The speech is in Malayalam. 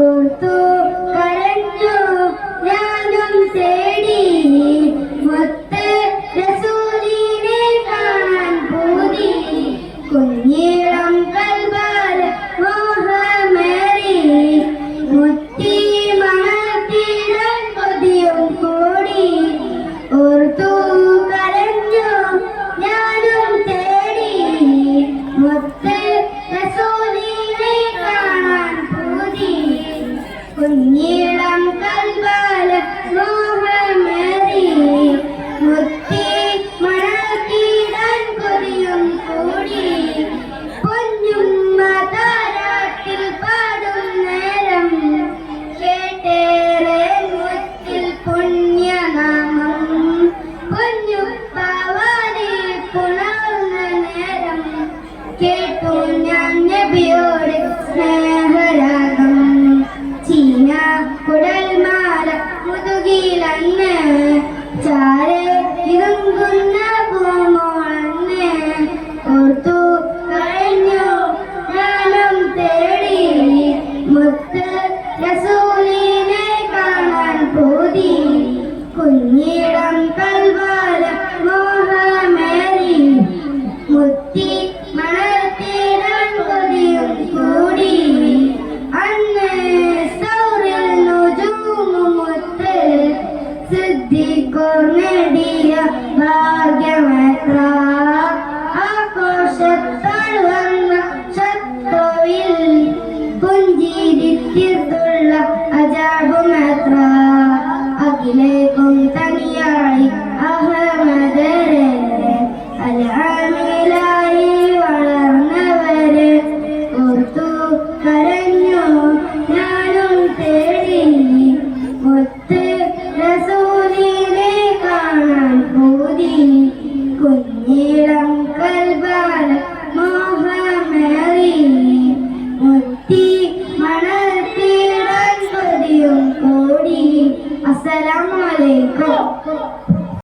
ഓർത്തു കരഞ്ഞു ഞാനും തേടി മുത്ത് റസൂലിനെ കാണാൻ പൂതി കുഞ്ഞിളം കൽബാൽ മോഹമേറി മുത്തി മണത്തിടാൻ കൊതിയും കൂടി ഓർത്തു കരഞ്ഞു ഞാനും തേടി മുത്ത് റസൂലിനെ കാണാൻ പൂതി കുഞ്ഞിളം കൽബാൽ മോഹമേറി മുത്തി മണത്തിടാൻ കൊതിയും കൂടി പൊന്നുമ്മ താരാട്ടിൽ പാടും നേരം കേട്ടേറെ മുത്തിൽ പുണ്യനാമം പൊന്നുപ്പാവാരി പുണർന്ന നേരം കേട്ടു ഞാൻ നബിയോട് സ്നേഹരാഗം ചീന കുടൽമാല മുതുകിലന്ന് ചാരെ ഇരുങ്കുന്ന പൂമോളന്ന് ഓർത്തു കഴിഞ്ഞു ഞാനും തേടി മുത്ത് റസൂലിനെ കാണാൻ പൂതി കുഞ്ഞിടം കൽവാല മോഹമേറി മുത്തി മണത്തിടാൻ കൊതിയും കൂടി അന്ന് സൗറിൽ നുജൂമുമുത്ത് സിദ്ദീഖോർ നേടിയ ഭാഗ്യമെത്ര ആഘോഷത്താൽ വന്ന ശത്രുവിൽ പുഞ്ചിരിത്തിർത്തുള്ള അജാബുമെത്ര അഖിലേക്കും തനിയായി അഹമ്മദരെ അൽഅമീലായി വളർന്നവരെ ഓർത്തു കരഞ്ഞു ഞാനും തേടി മുത്ത് റസൂലിനെ കാണാൻ പൂതി കുഞ്ഞിളം കൽബാൽ മോഹമേറി മുത്തി മണത്തിടാൻ കൊതിയും കൂടി. അസ്സലാമു അലൈക്കും.